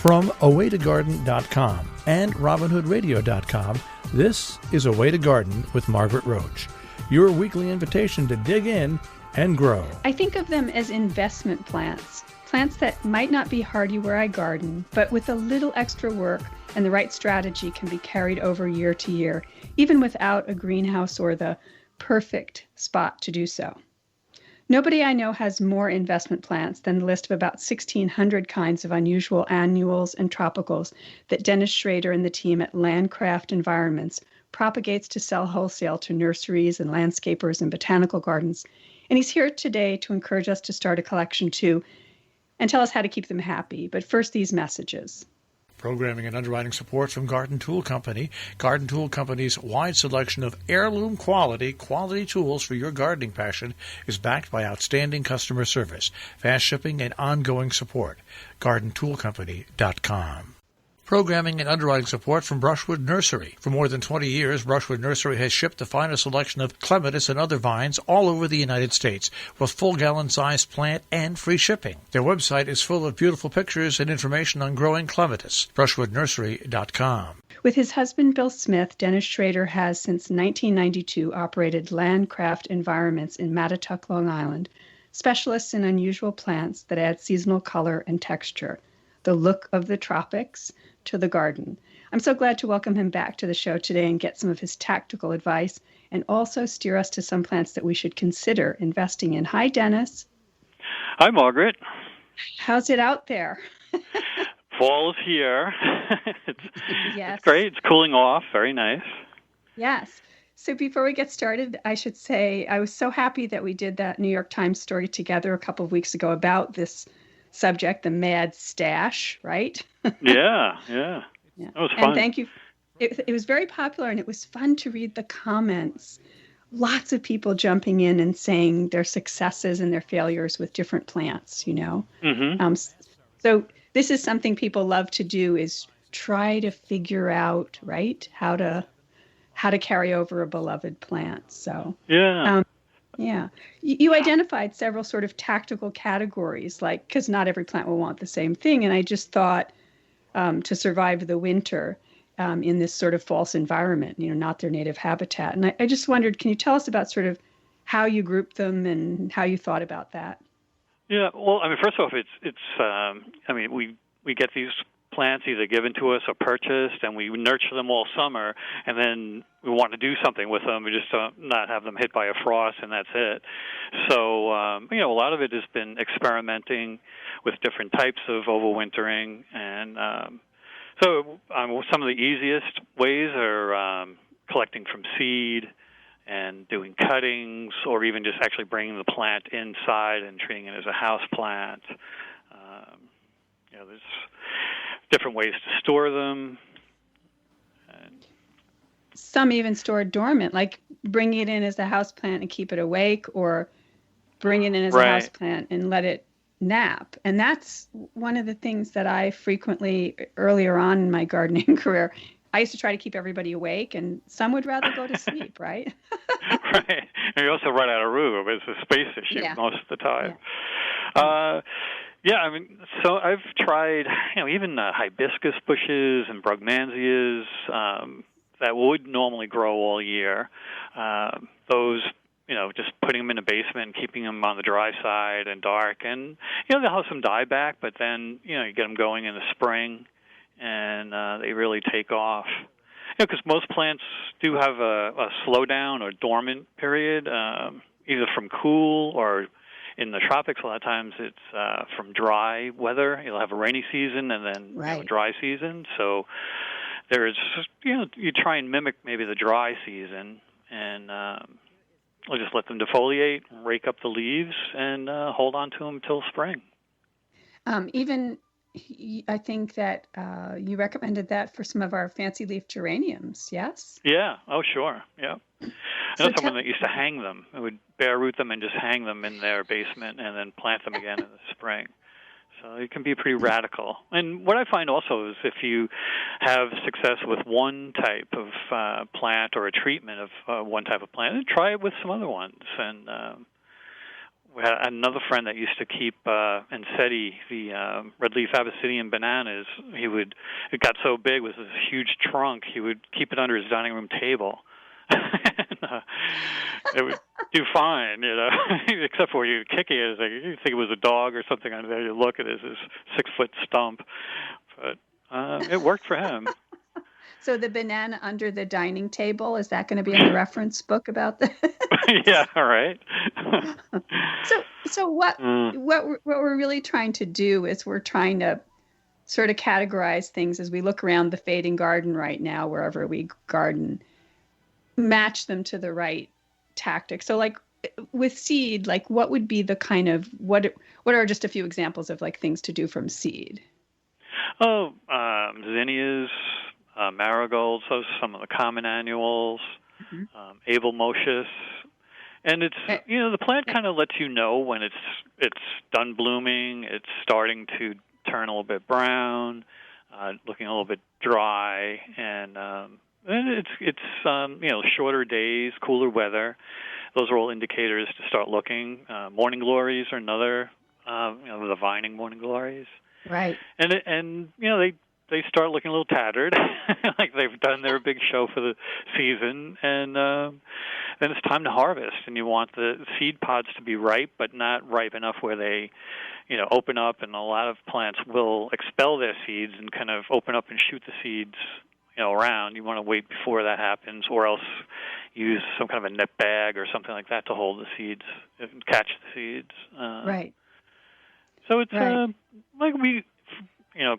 From awaytogarden.com and robinhoodradio.com, this is A Way to Garden with Margaret Roach, your weekly invitation to dig in and grow. I think of them as investment plants, plants that might not be hardy where I garden, but with a little extra work and the right strategy can be carried over year to year, even without a greenhouse or the perfect spot to do so. Nobody I know has more investment plants than the list of about 1,600 kinds of unusual annuals and tropicals that Dennis Schrader and the team at Landcraft Environments propagates to sell wholesale to nurseries and landscapers and botanical gardens. And he's here today to encourage us to start a collection too and tell us how to keep them happy. But first, these messages. Programming and underwriting support from Garden Tool Company. Garden Tool Company's wide selection of heirloom quality tools for your gardening passion is backed by outstanding customer service, fast shipping, and ongoing support. GardenToolCompany.com. Programming and underwriting support from Brushwood Nursery. For more than 20 years, Brushwood Nursery has shipped the finest selection of clematis and other vines all over the United States with full gallon-sized plant and free shipping. Their website is full of beautiful pictures and information on growing clematis. BrushwoodNursery.com. With his husband, Bill Smith, Dennis Schrader has since 1992 operated Landcraft Environments in Mattituck, Long Island, specialists in unusual plants that add seasonal color and texture, the look of the tropics to the garden. I'm so glad to welcome him back to the show today and get some of his tactical advice and also steer us to some plants that we should consider investing in. Hi, Dennis. Hi, Margaret. How's it out there? Fall is here. Yes. It's great. It's cooling off. Very nice. Yes. So before we get started, I should say I was so happy that we did that New York Times story together a couple of weeks ago about this subject, the mad stash, right? Yeah. That was fun. And thank you. It was very popular, and it was fun to read the comments. Lots of people jumping in and saying their successes and their failures with different plants, you know. Mm-hmm. So this is something people love to do, is try to figure out, right, how to carry over a beloved plant. So yeah. Yeah. You identified several sort of tactical categories, like, because not every plant will want the same thing. And I just thought to survive the winter in this sort of false environment, you know, not their native habitat. And I just wondered, can you tell us about sort of how you grouped them and how you thought about that? Yeah. Well, I mean, first off, we get these plants either given to us or purchased, and we nurture them all summer, and then we want to do something with them. We just not have them hit by a frost, and that's it. So, a lot of it has been experimenting with different types of overwintering, and some of the easiest ways are collecting from seed and doing cuttings, or even just actually bringing the plant inside and treating it as a house plant. There's different ways to store them. Some even store dormant, like bring it in as a houseplant and keep it awake, or bring it in as a houseplant and let it nap. And that's one of the things that I frequently, earlier on in my gardening career, I used to try to keep everybody awake, and some would rather go to sleep, right? Right. And you also run out of room. It's a space issue most of the time. Yeah. So I've tried, even hibiscus bushes and brugmansias that would normally grow all year. Those, just putting them in a basement and keeping them on the dry side and dark. And, they'll have some dieback, but then, you get them going in the spring, and they really take off. Because most plants do have a slowdown or dormant period, either from cool or in the tropics. A lot of times it's from dry weather. You'll have a rainy season and then a dry season. So there's, you try and mimic maybe the dry season, and we'll just let them defoliate, rake up the leaves, and hold on to them until spring. I think that you recommended that for some of our fancy leaf geraniums, yes? Yeah. Oh, sure. Yeah. I know someone that used to hang them. It would bare root them and just hang them in their basement and then plant them again in the spring. So it can be pretty radical. And what I find also is if you have success with one type of plant or a treatment of one type of plant, try it with some other ones. And we had another friend that used to keep Enseti, the red leaf Abyssinian bananas. It got so big with this huge trunk, he would keep it under his dining room table. And, it would do fine, except for you kicking it. Like, you think it was a dog or something under there. You look at it, it's this 6-foot stump. But it worked for him. So the banana under the dining table, is that going to be in the reference book about that? Yeah, all right. So what we're really trying to do is we're trying to sort of categorize things as we look around the fading garden right now, wherever we garden, match them to the right tactic. So like with seed, like what would be the kind of, what are just a few examples of like things to do from seed? Oh, zinnias, marigolds, those are some of the common annuals, abelmotius. And it's, the plant kind of lets you know when it's done blooming, it's starting to turn a little bit brown, looking a little bit dry, and it's shorter days, cooler weather. Those are all indicators to start looking. Morning glories are another, the vining morning glories. Right. And they start looking a little tattered, like they've done their big show for the season, and then it's time to harvest. And you want the seed pods to be ripe, but not ripe enough where they, open up. And a lot of plants will expel their seeds and kind of open up and shoot the seeds, around. You want to wait before that happens, or else use some kind of a net bag or something like that to hold the seeds and catch the seeds. Right. So it's like we,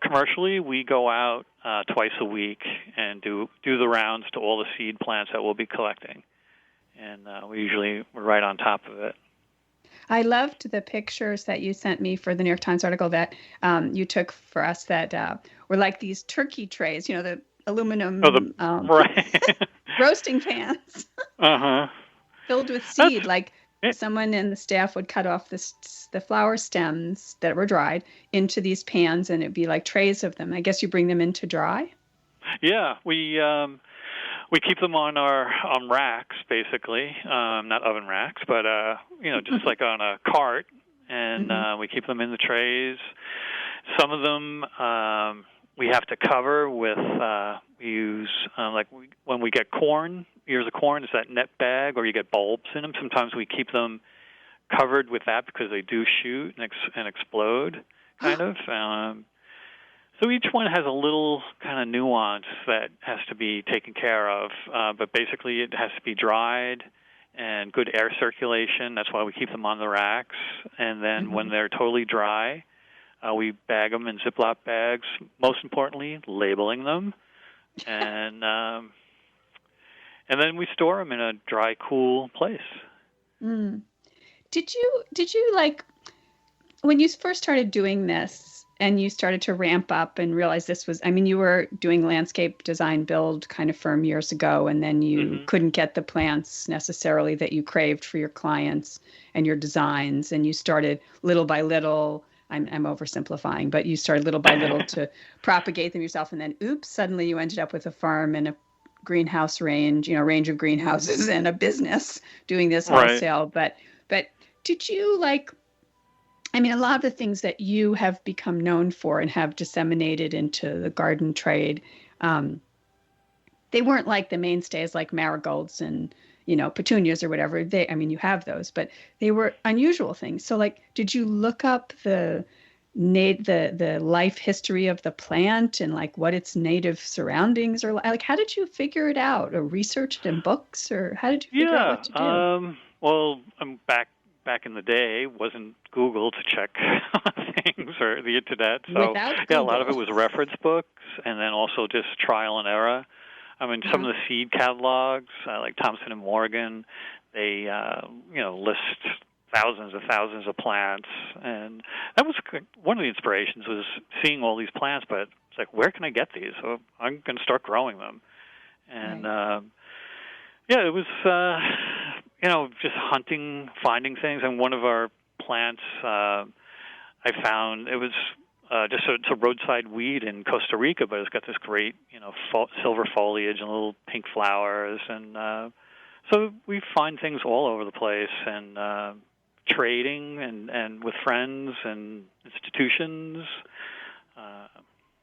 commercially we go out twice a week and do the rounds to all the seed plants that we'll be collecting, and we're right on top of it. I loved the pictures that you sent me for the New York Times article that you took for us that were like these turkey trays, the aluminum roasting pans filled with seed. Someone in the staff would cut off the flower stems that were dried into these pans, and it'd be like trays of them. I guess you bring them in to dry? Yeah, we keep them on racks, basically, not oven racks, but just like on a cart, and we keep them in the trays. Some of them we have to cover with. We use when we get ears of corn, is that net bag, or you get bulbs in them. Sometimes we keep them covered with that because they do shoot and explode, kind of. So each one has a little kind of nuance that has to be taken care of, but basically it has to be dried and good air circulation. That's why we keep them on the racks. And then when they're totally dry, we bag them in Ziploc bags, most importantly, labeling them. And then we store them in a dry, cool place. Did you when you first started doing this and you started to ramp up and realize this was, you were doing landscape design build kind of firm years ago, and then you couldn't get the plants necessarily that you craved for your clients and your designs, and you started little by little. I'm oversimplifying, but you started little by little to propagate them yourself, and then suddenly you ended up with a farm and a greenhouse range of greenhouses and a business doing this wholesale. Right. But did you a lot of the things that you have become known for and have disseminated into the garden trade, they weren't like the mainstays like marigolds and petunias or whatever. You have those, but they were unusual things. So did you look up the life history of the plant and what its native surroundings are like? How did you figure it out, or research it in books, or how did you figure out what to do? Well, back in the day, wasn't Google to check things or the internet. So a lot of it was reference books, and then also just trial and error. Some of the seed catalogs, like Thompson & Morgan, they list thousands of plants, and that was one of the inspirations, was seeing all these plants. But it's like, where can I get these? So I'm going to start growing them, and it was just hunting, finding things. And one of our plants I found, it was just it's a roadside weed in Costa Rica, but it's got this great silver foliage and little pink flowers, and so we find things all over the place, and trading and with friends and institutions,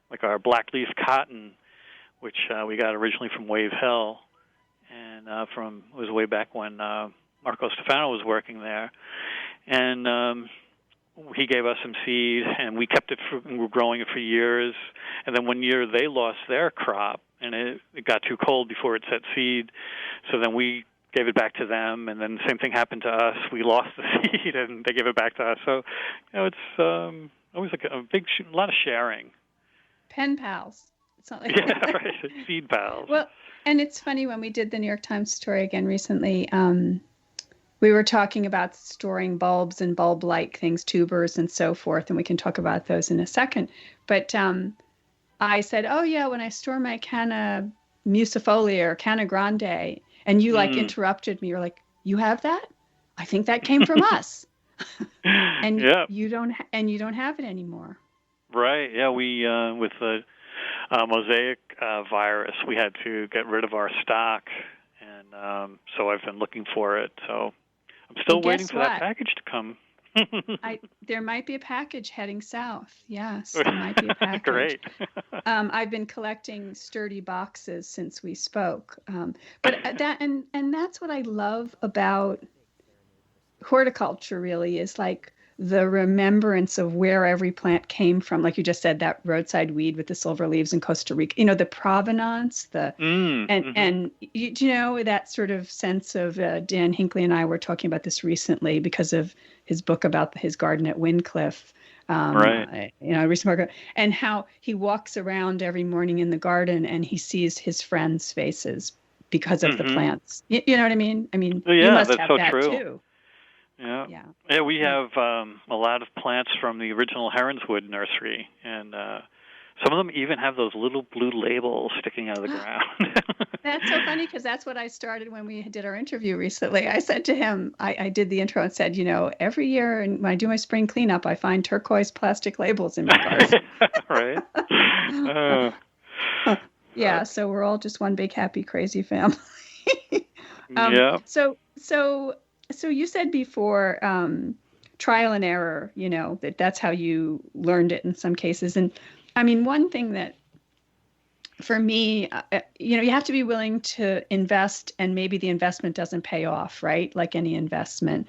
like our blackleaf cotton, which we got originally from Wave Hill, and it was way back when Marco Stefano was working there, and he gave us some seed, and we kept it and we were growing it for years. And then one year they lost their crop, and it got too cold before it set seed. So then we gave it back to them, and then the same thing happened to us. We lost the seed, and they gave it back to us. So, it's always like a lot of sharing. Pen pals. It's not like yeah, right. Seed pals. Well, and it's funny, when we did the New York Times story again recently, we were talking about storing bulbs and bulb-like things, tubers and so forth, and we can talk about those in a second. But I said, oh, yeah, when I store my Canna Musifolia or Canna Grande, and you interrupted me. You're like, you have that? I think that came from us. And you don't have it anymore. Right. Yeah, we with the mosaic virus, we had to get rid of our stock, and so I've been looking for it. So I'm still waiting for that package to come. There might be a package heading south. Yes, there might be a package. Great. I've been collecting sturdy boxes since we spoke. But that's what I love about horticulture, really, is like the remembrance of where every plant came from. Like you just said, that roadside weed with the silver leaves in Costa Rica, the provenance, and you know, that sort of sense of, Dan Hinckley and I were talking about this recently because of his book about his garden at Wyncliffe. Right. Recent, and how he walks around every morning in the garden and he sees his friends' faces because of the plants. You know what I mean? You must have that true. too. Yeah, we have a lot of plants from the original Heronswood nursery, and some of them even have those little blue labels sticking out of the ground. That's so funny, because that's what I started when we did our interview recently. I said to him, I did the intro and said, every year when I do my spring cleanup, I find turquoise plastic labels in my garden. Right. Yeah, so we're all just one big happy crazy family. Yeah. So you said before, trial and error, that's how you learned it in some cases. And one thing that for me, you have to be willing to invest, and maybe the investment doesn't pay off, right? Like any investment.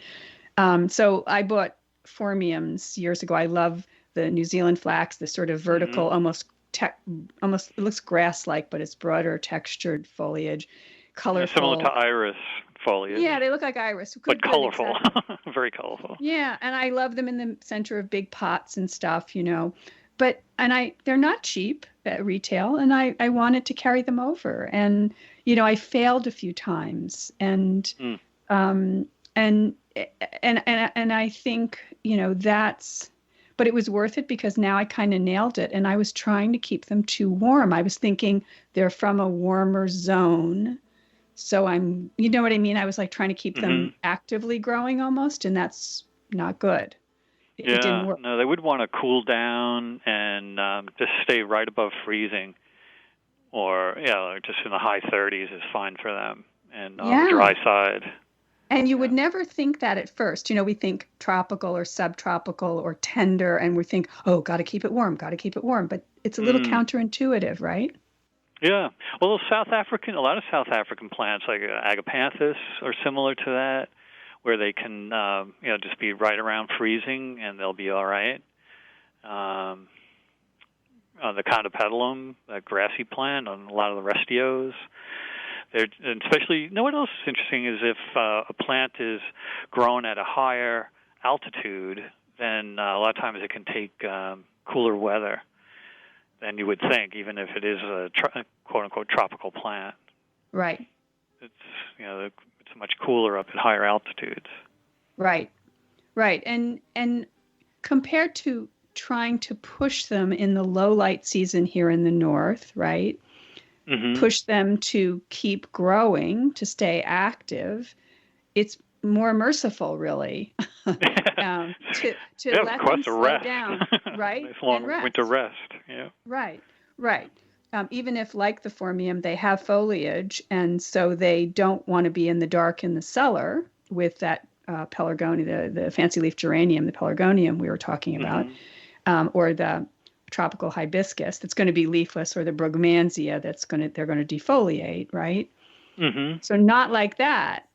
So I bought phormiums years ago. I love the New Zealand flax, the sort of vertical, almost it looks grass-like, but it's broader textured foliage, colorful. Similar to iris foliage. Yeah, they look like iris. But colorful. Exactly. Very colorful. Yeah, and I love them in the center of big pots and stuff, But they're not cheap at retail, and I wanted to carry them over. And, I failed a few times. And I think, but it was worth it, because now I kind of nailed it. And I was trying to keep them too warm. I was thinking they're from a warmer zone. So you know what I mean? I was like trying to keep them actively growing almost, and that's not good. It didn't work. No, they would want to cool down and just stay right above freezing, or just in the high 30s is fine for them, and on the dry side. And you would never think that at first. We think tropical or subtropical or tender, and we think, oh, got to keep it warm. But it's a little counterintuitive, right? Yeah. Well, a lot of South African plants like agapanthus are similar to that, where they can, just be right around freezing and they'll be all right. The condopetalum, that grassy plant, on a lot of the restios. And especially, what else is interesting is if a plant is grown at a higher altitude, then a lot of times it can take cooler weather than you would think, even if it is a quote-unquote tropical plant. Right. It's it's much cooler up at higher altitudes. Right. And compared to trying to push them in the low light season here in the north, right? Push them to keep growing, to stay active, it's more merciful, really, to let them slow down, right? Nice long winter rest, yeah. Right. Even if, like the phormium, they have foliage, and so they don't want to be in the dark in the cellar with that pelargonium, the fancy leaf geranium, the pelargonium we were talking about, or the tropical hibiscus that's going to be leafless, or the brugmansia they're going to defoliate, right? So not like that,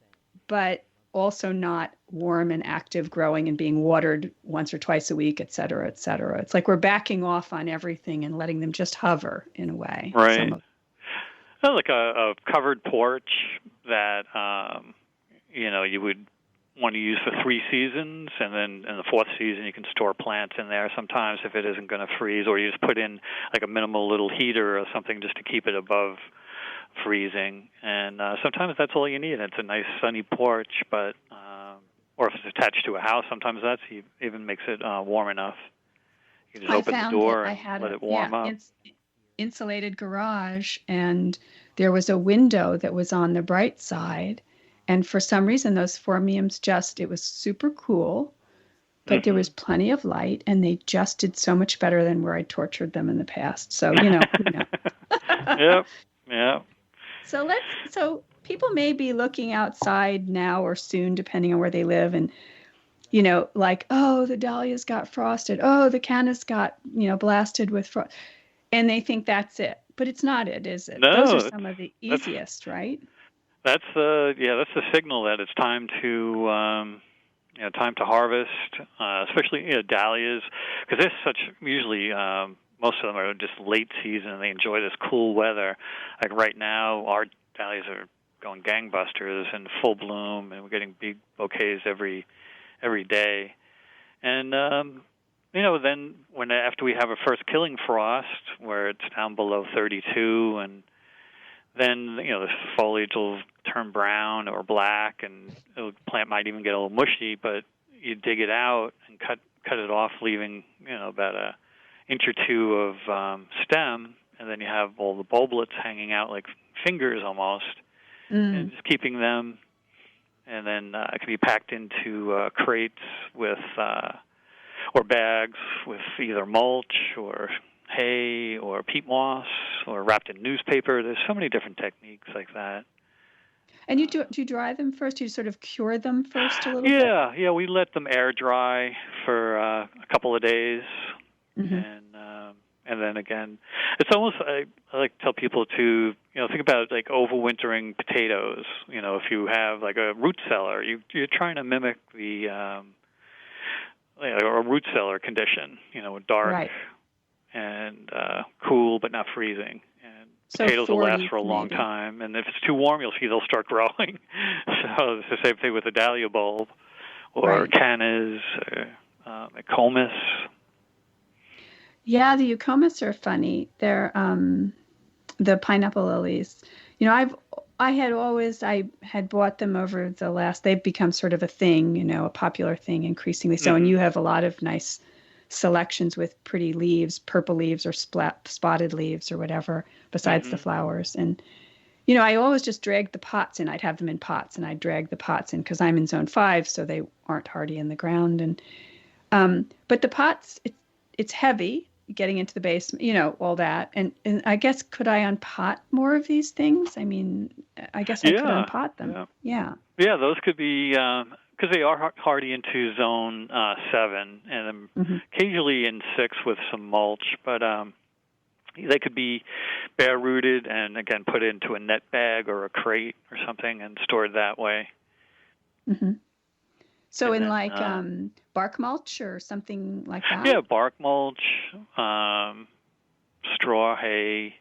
but also not warm and active growing and being watered once or twice a week, et cetera, et cetera. It's like we're backing off on everything and letting them just hover in a way. Right. Like a covered porch that, you would want to use for 3 seasons, and then in the 4th season you can store plants in there sometimes if it isn't going to freeze, or you just put in like a minimal little heater or something just to keep it above freezing. And sometimes that's all you need. It's a nice sunny porch, but or if it's attached to a house, sometimes that even makes it warm enough. You just open the door and let it warm up. Insulated garage, and there was a window that was on the bright side, and for some reason those phormiums it was super cool, but there was plenty of light, and they just did so much better than where I tortured them in the past. So Yep. So people may be looking outside now or soon, depending on where they live, and like, oh, the dahlias got frosted, oh, the cannas got blasted with frost. And they think that's it, but it's not it, is it? No, those are some of the easiest, right? That's the signal that it's time to harvest, especially dahlias, because there's such usually most of them are just late season and they enjoy this cool weather. Like right now, our dahlias are going gangbusters in full bloom, and we're getting big bouquets every day, and. Then after we have a first killing frost, where it's down below 32, and then the foliage will turn brown or black, and the plant might even get a little mushy. But you dig it out and cut it off, leaving about an inch or two of stem, and then you have all the bulblets hanging out like fingers almost, and just keeping them, and then it can be packed into crates with. Or bags with either mulch or hay or peat moss, or wrapped in newspaper. There's so many different techniques like that. And do you dry them first? Do you sort of cure them first a little bit? Yeah. We let them air dry for a couple of days, and then again, it's almost I like to tell people to think about like overwintering potatoes. If you have like a root cellar, you're trying to mimic the a root cellar condition, dark and cool but not freezing. And potatoes will last for a long time. And if it's too warm, you'll see they'll start growing. So it's the same thing with the dahlia bulb or cannas, eucomis. Yeah, the eucomis are funny. They're the pineapple lilies. I had bought them over the last, they've become sort of a thing, a popular thing increasingly so. And you have a lot of nice selections with pretty leaves, purple leaves or spotted leaves or whatever, besides the flowers. And, I always just dragged the pots in. I'd have them in pots and I'd drag the pots in because I'm in zone 5, so they aren't hardy in the ground. And, but the pots, it's heavy. Getting into the basement, all that. And I guess, could I unpot more of these things? I mean, I guess I could unpot them. Yeah, those could be, because they are hardy into zone 7, and occasionally in 6 with some mulch, but they could be bare-rooted and, again, put into a net bag or a crate or something and stored that way. So and in bark mulch or something like that? Yeah, bark mulch, straw, hay,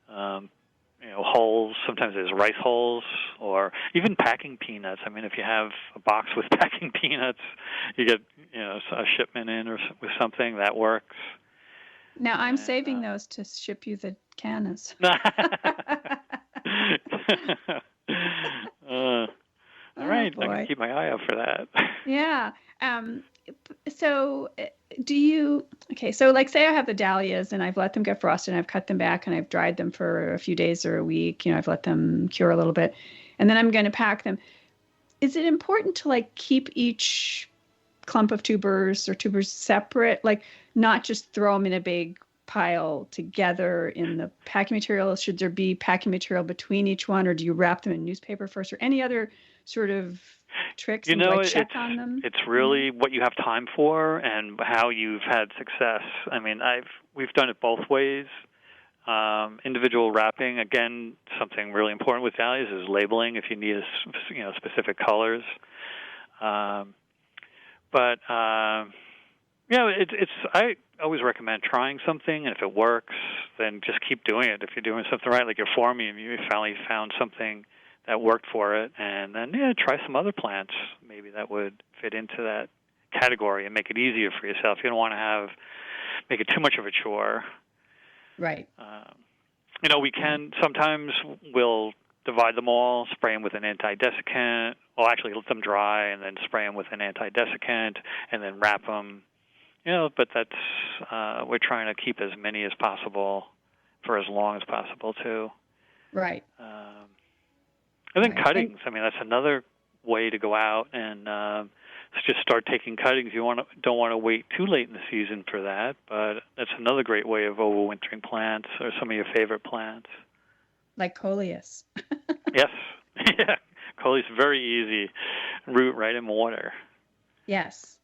hulls. Sometimes there's rice hulls, or even packing peanuts. I mean, if you have a box with packing peanuts, you get a shipment in or with something, that works. Now I'm saving those to ship you the cannas. All right, I can keep my eye out for that. Yeah. So so like say I have the dahlias and I've let them get frosted and I've cut them back and I've dried them for a few days or a week, I've let them cure a little bit, and then I'm going to pack them. Is it important to keep each clump of tubers separate, not just throw them in a big pile together in the packing material? Should there be packing material between each one, or do you wrap them in newspaper first, or any other sort of tricks? You And do know, I check on them? it's really what you have time for and how you've had success. I mean, we've done it both ways. Individual wrapping, again, something really important with dahlias is labeling if you need specific colors. But I always recommend trying something, and if it works, then just keep doing it. If you're doing something right, like your formium, you finally found something that worked for it, and then try some other plants maybe that would fit into that category and make it easier for yourself. You don't want to make it too much of a chore. Right. We can sometimes we'll divide them all, spray them with an anti-desiccant. Well, actually, let them dry and then spray them with an anti-desiccant, and then wrap them. But that's we're trying to keep as many as possible for as long as possible too. Right. And then cuttings. I mean, that's another way to go out and just start taking cuttings. You don't want to wait too late in the season for that, but that's another great way of overwintering plants or some of your favorite plants. Like coleus. Yes. Yeah. Coleus is very easy. Root right in water. Yes.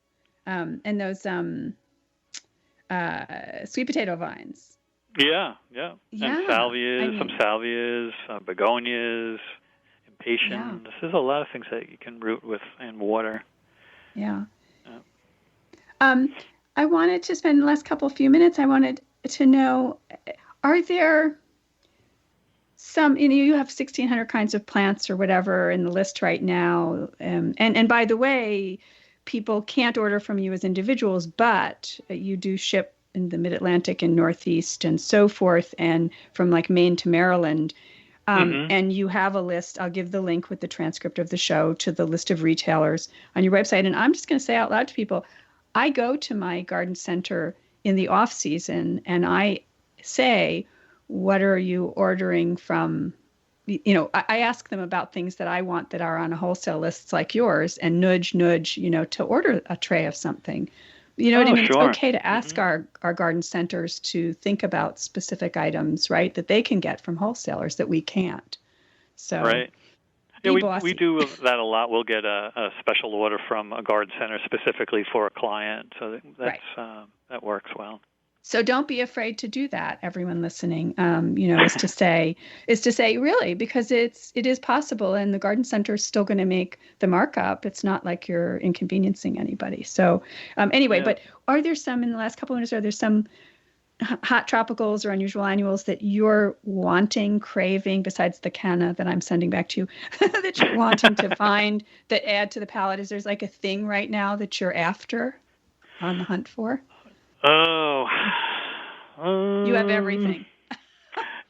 And those sweet potato vines. Yeah. And salvias, some salvias, begonias, impatiens. Yeah. There's a lot of things that you can root with in water. Yeah. I wanted to spend the last few minutes. I wanted to know, are there some, you have 1,600 kinds of plants or whatever in the list right now. And by the way, people can't order from you as individuals, but you do ship in the Mid-Atlantic and Northeast and so forth, and from like Maine to Maryland. And you have a list. I'll give the link with the transcript of the show to the list of retailers on your website. And I'm just going to say out loud to people, I go to my garden center in the off season and I say, what are you ordering from? I ask them about things that I want that are on a wholesale list like yours, and nudge, to order a tray of something. You know what I mean? Sure. It's okay to ask our garden centers to think about specific items, right, that they can get from wholesalers that we can't. So, right. Yeah, we do that a lot. We'll get a special order from a garden center specifically for a client, so that's that works well. So don't be afraid to do that, everyone listening. Is to say really, because it is possible, and the garden center is still going to make the markup. It's not like you're inconveniencing anybody. So but are there some in the last couple of minutes? Are there some hot tropicals or unusual annuals that you're craving, besides the canna that I'm sending back to you, that you're wanting to find that add to the palette? Is there's like a thing right now that you're after, on the hunt for? Oh, you have everything.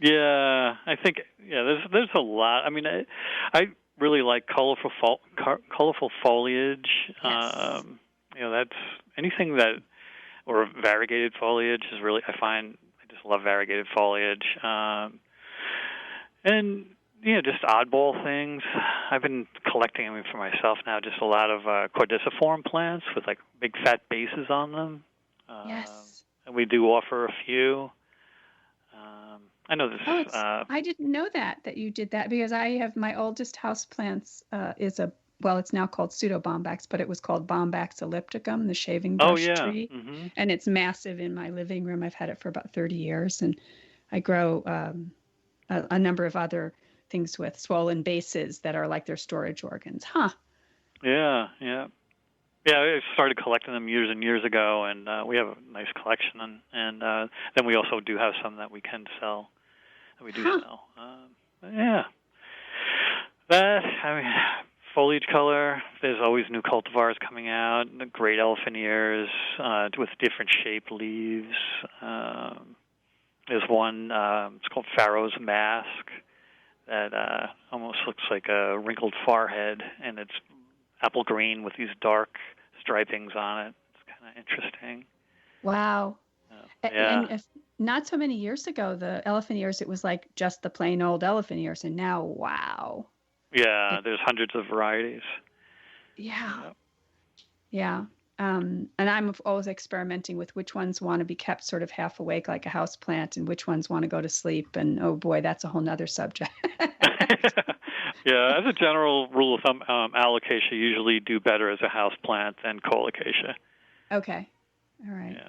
Yeah, I think there's a lot. I mean, I really like colorful foliage. Yes. That's anything that or variegated foliage is really. I just love variegated foliage. And just oddball things. I've been collecting for myself now. Just a lot of cordiciform plants with like big fat bases on them. Yes. And we do offer a few. I know this. I didn't know that you did that, because I have my oldest houseplants it's now called pseudobombax, but it was called Bombax ellipticum, the shaving bush tree. Mm-hmm. And it's massive in my living room. I've had it for about 30 years, and I grow a number of other things with swollen bases that are like their storage organs. Huh. Yeah. Yeah, I started collecting them years and years ago, and we have a nice collection. And then we also do have some that we can sell, that we do sell. Foliage color, there's always new cultivars coming out, great elephant ears with different shaped leaves. There's one, it's called Pharaoh's Mask, that almost looks like a wrinkled forehead, and it's apple green with these dark stripings on it. It's kind of interesting. Wow. Yeah. And not so many years ago, the elephant ears, it was like just the plain old elephant ears, and now, wow. Yeah, there's hundreds of varieties. Yeah. Yeah. And I'm always experimenting with which ones want to be kept sort of half awake like a house plant, and which ones want to go to sleep. And oh boy, that's a whole nother subject. Yeah, as a general rule of thumb, alocasia usually do better as a house plant than colocasia. Okay. All right. Yeah.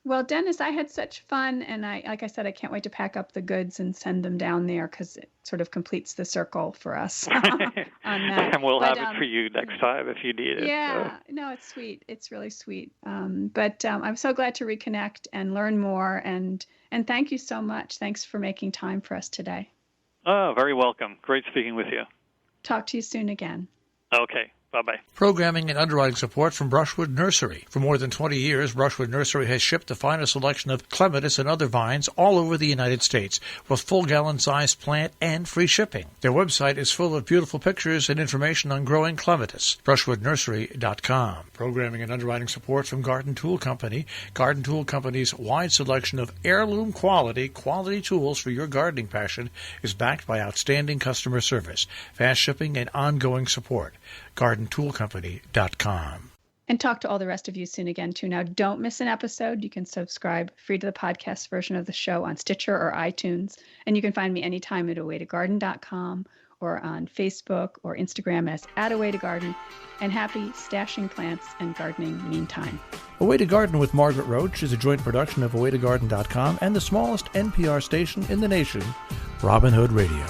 Well, Dennis, I had such fun, and like I said, I can't wait to pack up the goods and send them down there because it sort of completes the circle for us on that. And we'll have it for you next time if you need it. Yeah, so. No, it's sweet. It's really sweet. But I'm so glad to reconnect and learn more, and thank you so much. Thanks for making time for us today. Oh, very welcome. Great speaking with you. Talk to you soon again. Okay. Bye-bye. Programming and underwriting support from Brushwood Nursery. For more than 20 years, Brushwood Nursery has shipped the finest selection of clematis and other vines all over the United States, with full gallon-sized plant and free shipping. Their website is full of beautiful pictures and information on growing clematis. BrushwoodNursery.com. Programming and underwriting support from Garden Tool Company. Garden Tool Company's wide selection of heirloom quality tools for your gardening passion is backed by outstanding customer service, fast shipping, and ongoing support. GardenToolCompany.com. And talk to all the rest of you soon again, too. Now, don't miss an episode. You can subscribe free to the podcast version of the show on Stitcher or iTunes. And you can find me anytime at awaytogarden.com or on Facebook or Instagram as @awaytogarden. And happy stashing plants and gardening meantime. Away to Garden with Margaret Roach is a joint production of awaytogarden.com and the smallest NPR station in the nation, Robin Hood Radio.